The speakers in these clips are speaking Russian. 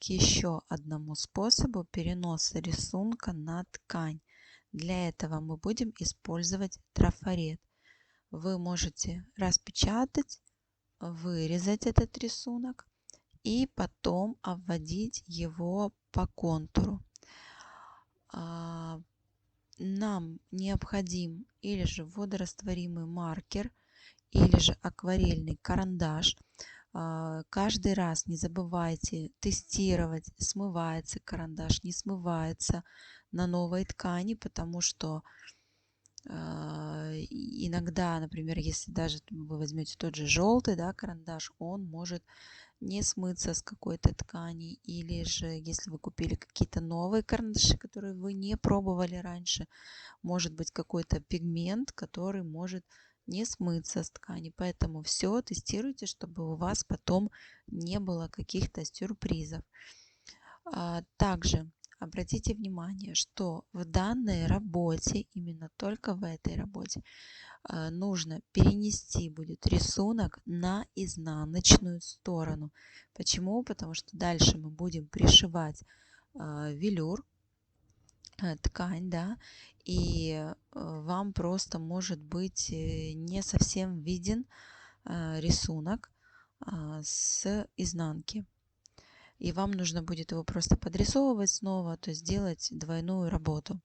к еще одному способу переноса рисунка на ткань. Для этого мы будем использовать трафарет. Вы можете распечатать, вырезать этот рисунок и потом обводить его по контуру. Нам необходим или же водорастворимый маркер, или же акварельный карандаш. Каждый раз не забывайте тестировать, смывается карандаш, не смывается на новой ткани, потому что иногда, например, если даже вы возьмете тот же желтый, да, карандаш, он может не смыться с какой-то ткани, или же если вы купили какие-то новые карандаши, которые вы не пробовали раньше, может быть какой-то пигмент, который может не смыться с ткани. Поэтому все тестируйте, чтобы у вас потом не было каких-то сюрпризов. Также обратите внимание, что в данной работе, именно только в этой работе, нужно перенести будет рисунок на изнаночную сторону. Почему? Потому что дальше мы будем пришивать велюр, ткань, да, и вам просто может быть не совсем виден рисунок с изнанки. И вам нужно будет его просто подрисовывать снова, то есть делать двойную работу.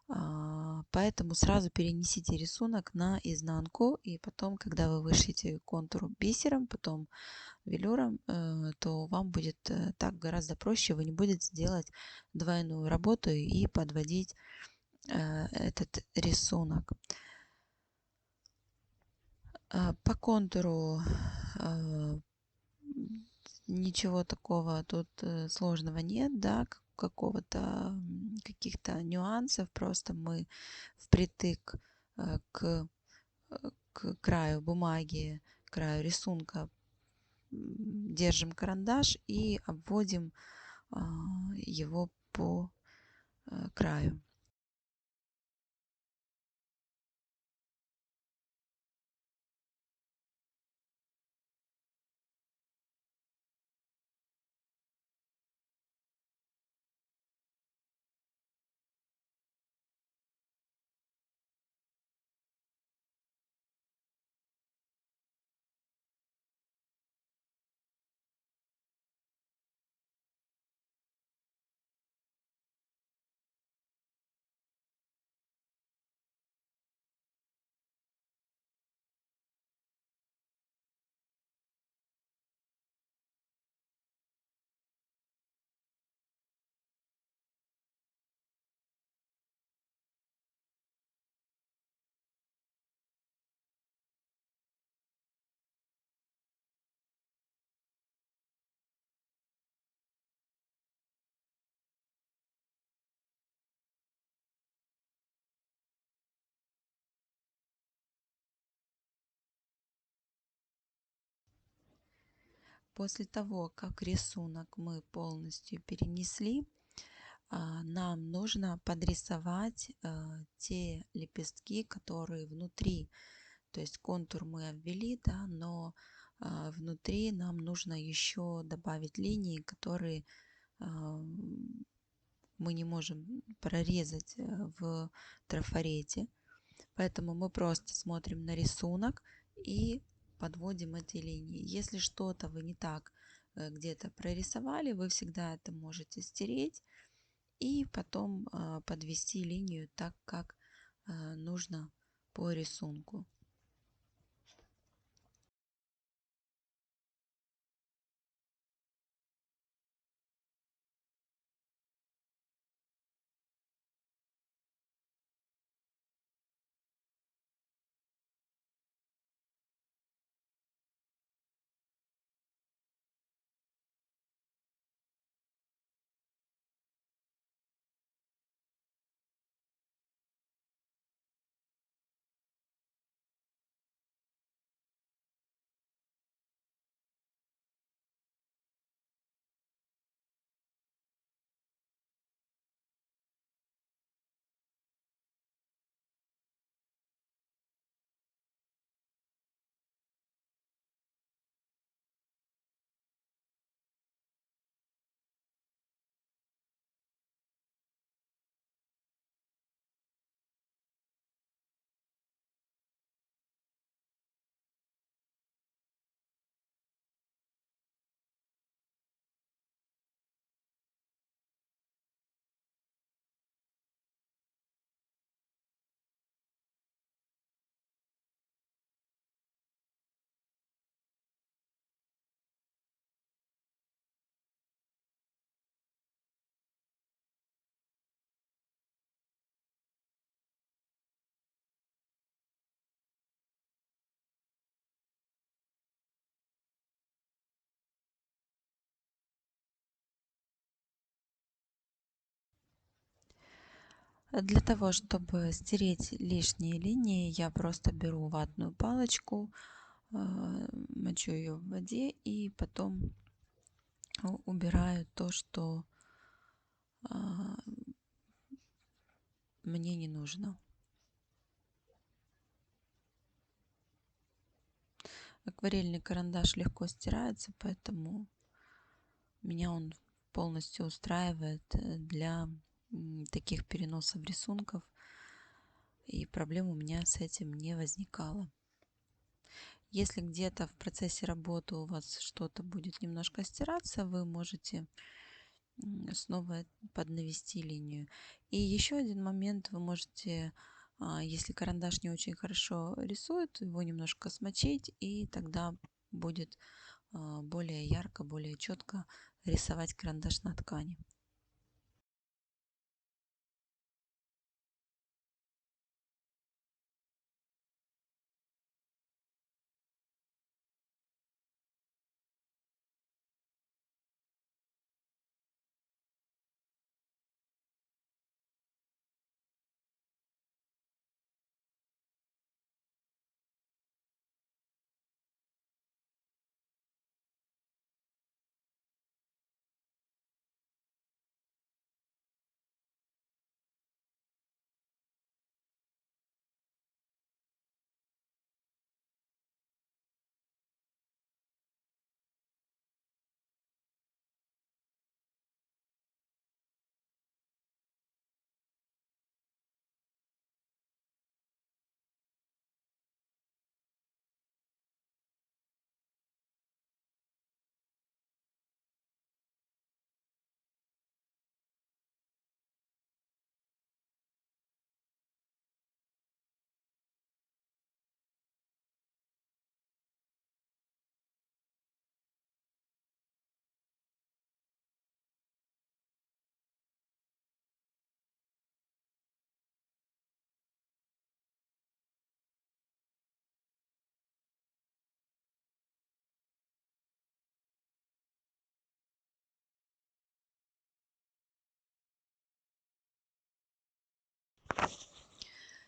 Поэтому сразу перенесите рисунок на изнанку, и потом, когда вы вышьете контур бисером, потом велюром, то вам будет так гораздо проще, вы не будете делать двойную работу и подводить этот рисунок. По контуру ничего такого тут сложного нет, да, каких-то нюансов, просто мы впритык к краю бумаги, к краю рисунка держим карандаш и обводим его по краю. После того, как рисунок мы полностью перенесли, нам нужно подрисовать те лепестки, которые внутри. То есть контур мы обвели, да, но внутри нам нужно еще добавить линии, которые мы не можем прорезать в трафарете. Поэтому мы просто смотрим на рисунок и подводим эти линии. Если что-то вы не так где-то прорисовали, вы всегда это можете стереть и потом подвести линию так, как нужно по рисунку. Для того, чтобы стереть лишние линии, я просто беру ватную палочку, мочу ее в воде и потом убираю то, что мне не нужно. Акварельный карандаш легко стирается, поэтому меня он полностью устраивает для таких переносов рисунков, и проблем у меня с этим не возникало. Если где-то в процессе работы у вас что-то будет немножко стираться, вы можете снова поднавести линию. И еще один момент: вы можете, если карандаш не очень хорошо рисует, его немножко смочить, и тогда будет более ярко, более четко рисовать карандаш на ткани.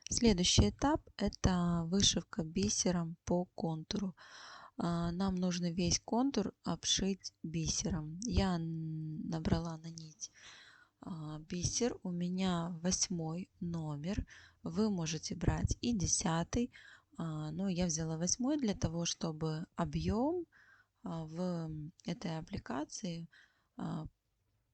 Следующий этап — это вышивка бисером по контуру. Нам нужно весь контур обшить бисером. Я набрала на нить бисер, у меня 8 номер. Вы можете брать и 10, но я взяла 8 для того, чтобы объем в этой аппликации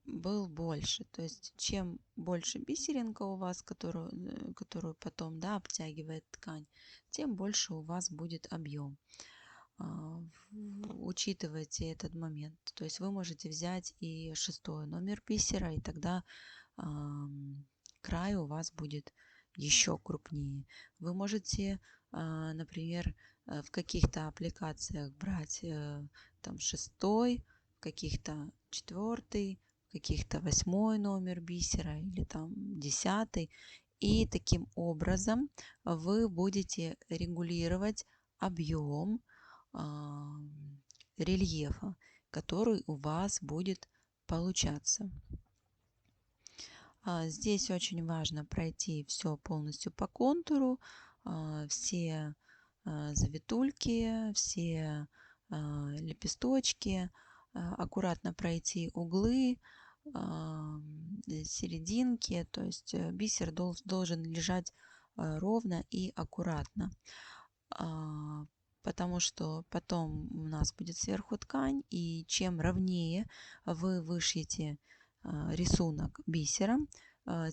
был больше. То есть чем больше бисеринка у вас, которую потом, да, обтягивает ткань, тем больше у вас будет объем. Учитывайте этот момент. То есть вы можете взять и 6 номер бисера, и тогда край у вас будет еще крупнее. Вы можете, например, в каких-то аппликациях брать там 6, в каких-то 4, в каких-то 8 номер бисера или там 10. И таким образом вы будете регулировать объем рельефа, который у вас будет получаться. Здесь очень важно пройти все полностью по контуру, все завитульки, все лепесточки, аккуратно пройти углы, серединки, то есть бисер должен лежать ровно и аккуратно, потому что потом у нас будет сверху ткань, и чем ровнее вы вышьете рисунок бисером,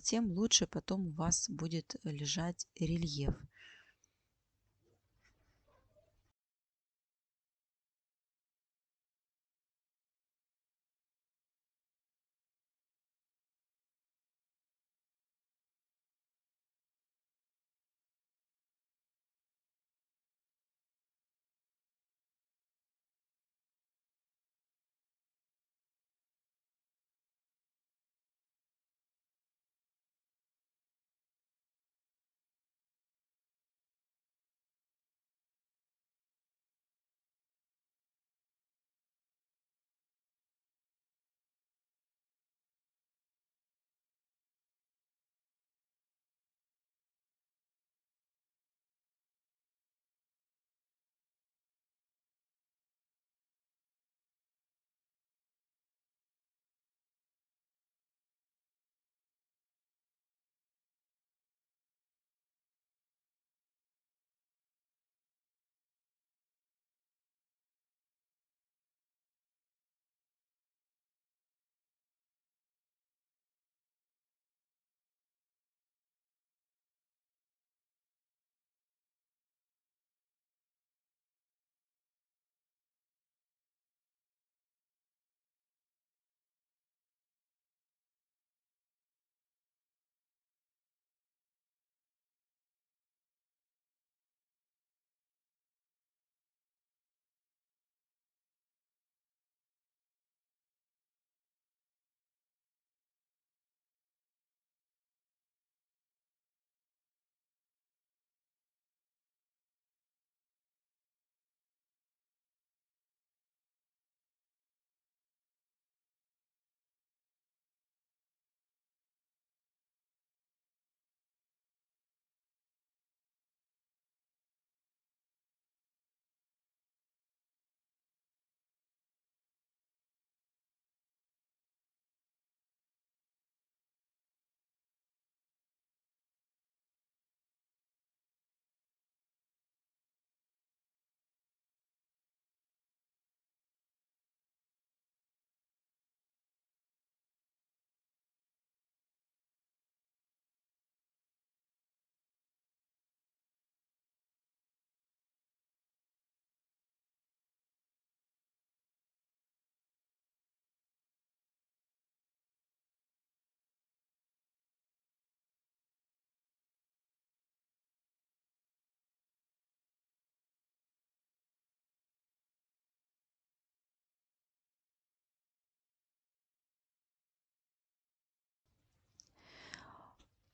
тем лучше потом у вас будет лежать рельеф.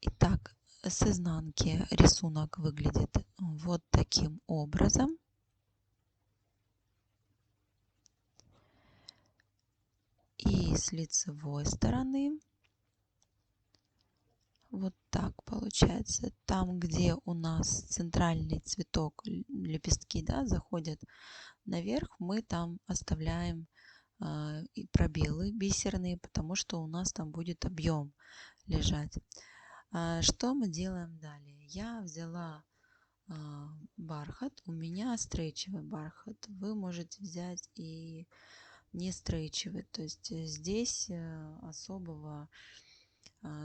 Итак, с изнанки рисунок выглядит вот таким образом. И с лицевой стороны вот так получается. Там, где у нас центральный цветок, лепестки, да, заходят наверх, мы там оставляем и пробелы бисерные, потому что у нас там будет объем лежать. Что мы делаем далее? Я взяла бархат, у меня стрейчевый бархат. Вы можете взять и не стрейчевый, то есть здесь особого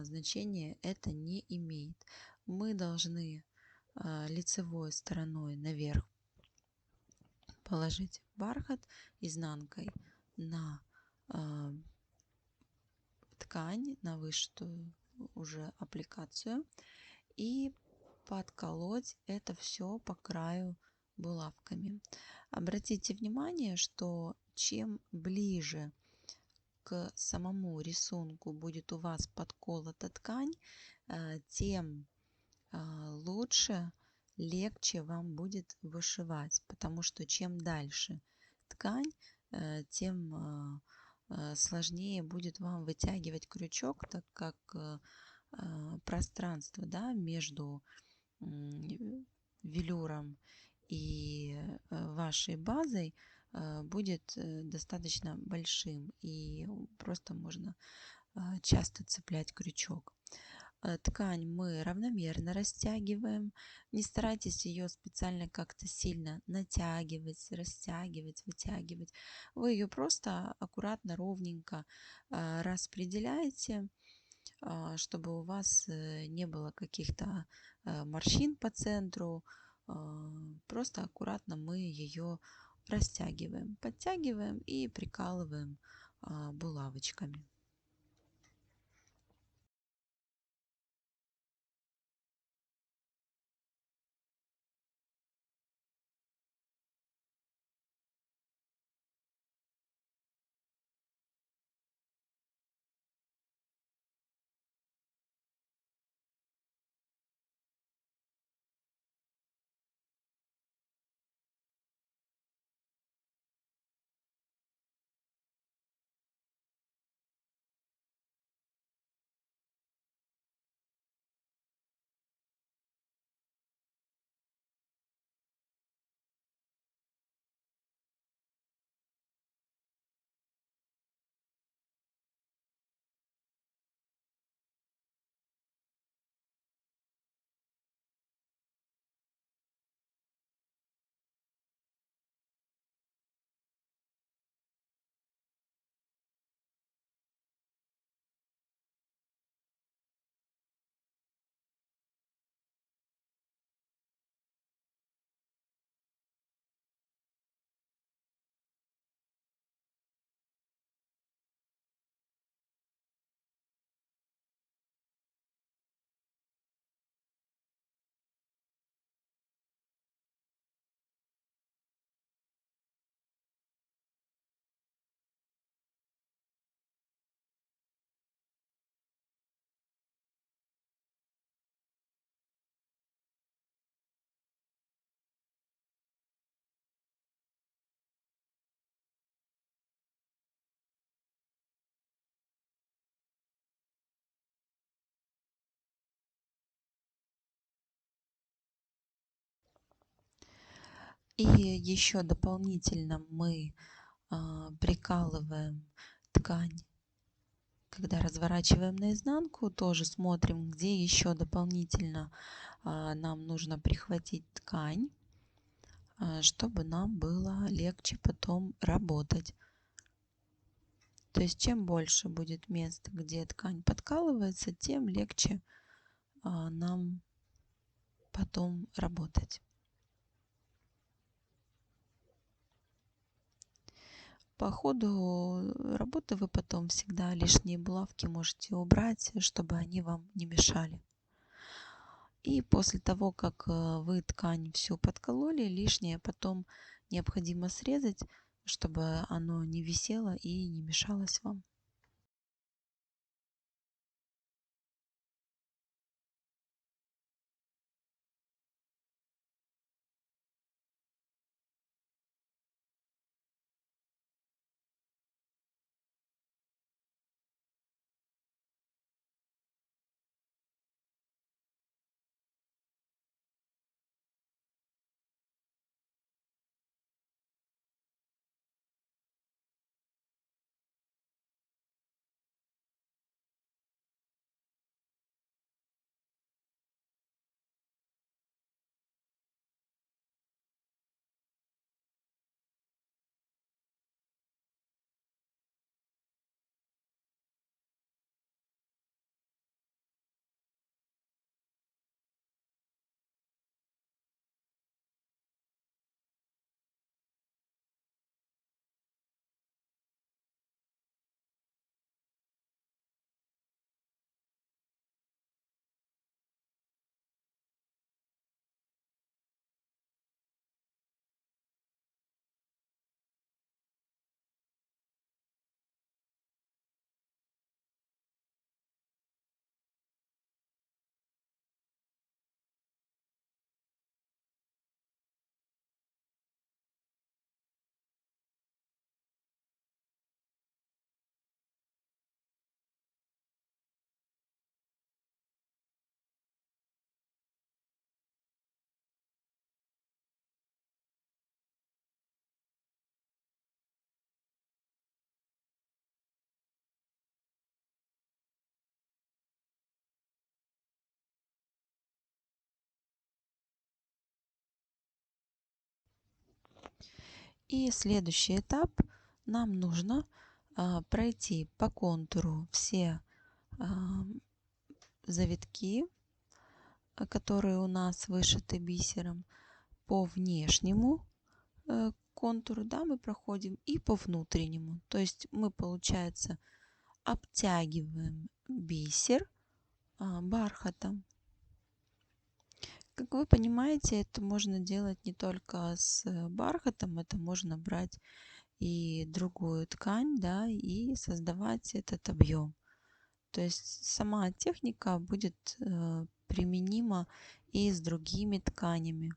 значения это не имеет. Мы должны лицевой стороной наверх положить бархат изнанкой на ткань, на вышитую уже аппликацию и подколоть это все по краю булавками. Обратите внимание, что чем ближе к самому рисунку будет у вас подколота ткань, тем лучше, легче вам будет вышивать, потому что чем дальше ткань, тем сложнее будет вам вытягивать крючок, так как пространство, да, между велюром и вашей базой будет достаточно большим, и просто можно часто цеплять крючок. Ткань мы равномерно растягиваем. Не старайтесь ее специально как-то сильно натягивать, растягивать, вытягивать. Вы ее просто аккуратно, ровненько распределяете, чтобы у вас не было каких-то морщин по центру. Просто аккуратно мы ее растягиваем, подтягиваем и прикалываем булавочками. И еще дополнительно мы прикалываем ткань, когда разворачиваем наизнанку, тоже смотрим, где еще дополнительно нам нужно прихватить ткань, чтобы нам было легче потом работать. То есть чем больше будет места, где ткань подкалывается, тем легче нам потом работать. По ходу работы вы потом всегда лишние булавки можете убрать, чтобы они вам не мешали. И после того, как вы ткань всю подкололи, лишнее потом необходимо срезать, чтобы оно не висело и не мешалось вам. И следующий этап: нам нужно пройти по контуру все а, завитки, которые у нас вышиты бисером, по внешнему контуру, да, мы проходим, и по внутреннему. То есть мы, получается, обтягиваем бисер бархатом. Как вы понимаете, это можно делать не только с бархатом, это можно брать и другую ткань, да, и создавать этот объем. То есть сама техника будет применима и с другими тканями.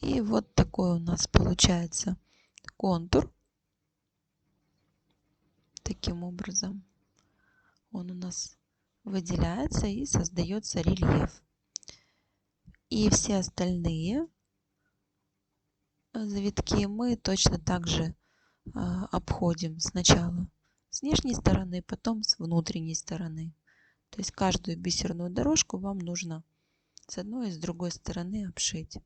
И вот такой у нас получается контур. Таким образом он у нас выделяется и создается рельеф. И все остальные завитки мы точно так же обходим сначала с внешней стороны, потом с внутренней стороны. То есть каждую бисерную дорожку вам нужно с одной и с другой стороны обшить.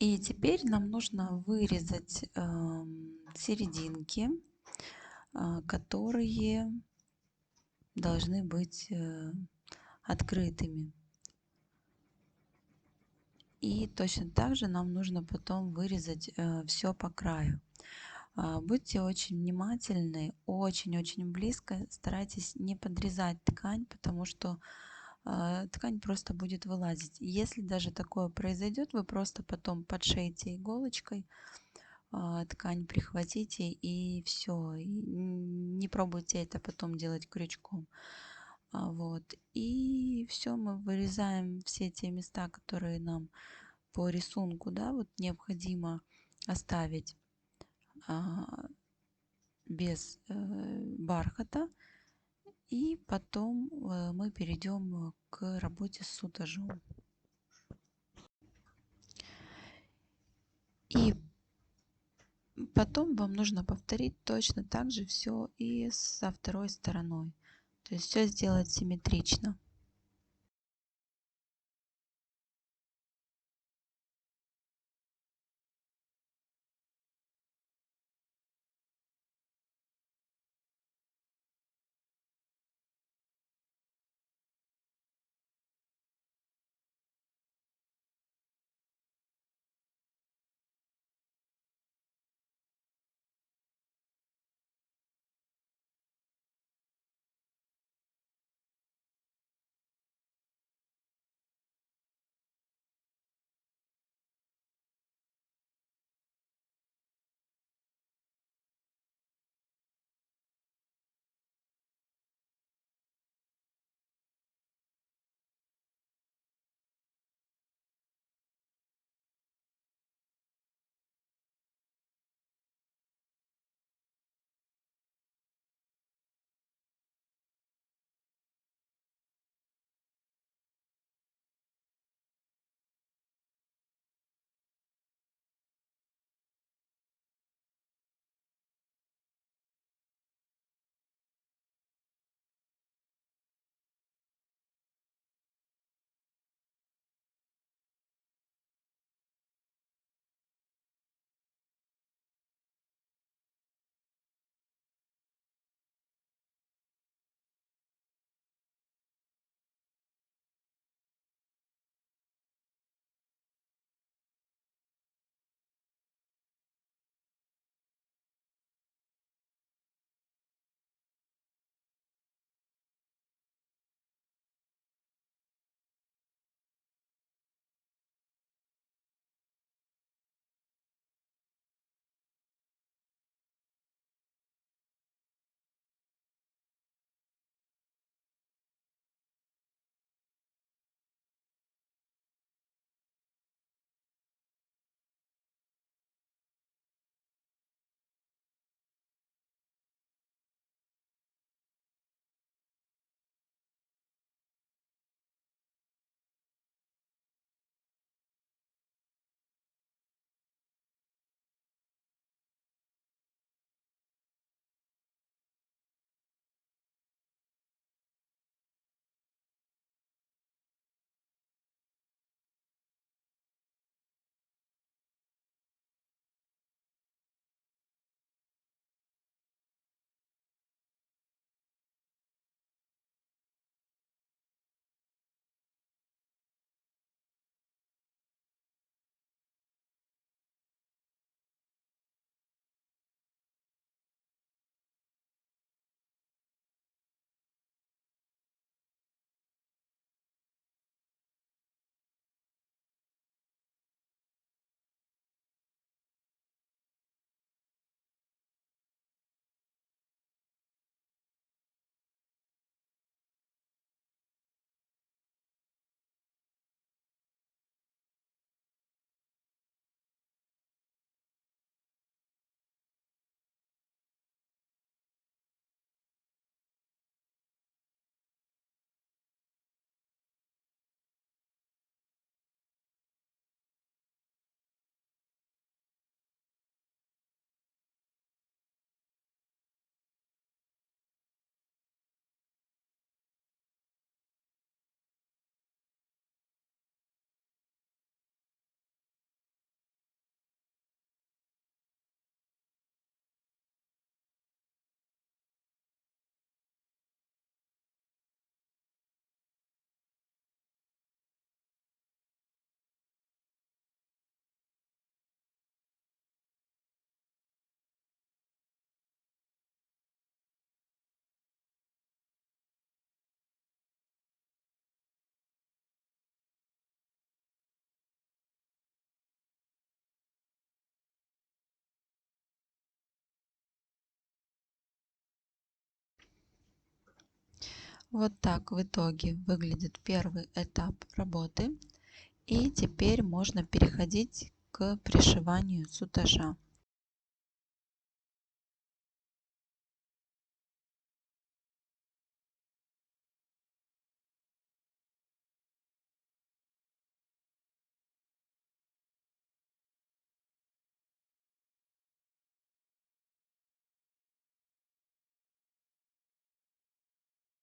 И теперь нам нужно вырезать серединки, которые должны быть открытыми. И точно так же нам нужно потом вырезать все по краю. Будьте очень внимательны, очень-очень близко старайтесь не подрезать ткань, потому что ткань просто будет вылазить. Если даже такое произойдет, вы просто потом подшейте иголочкой, ткань прихватите и все. Не пробуйте это потом делать крючком. Вот. И все, мы вырезаем все те места, которые нам по рисунку, да, вот необходимо оставить без бархата. И потом мы перейдем к работе с сутажом. И потом вам нужно повторить точно так же все и со второй стороной. То есть все сделать симметрично. Вот так в итоге выглядит первый этап работы. И теперь можно переходить к пришиванию сутажа.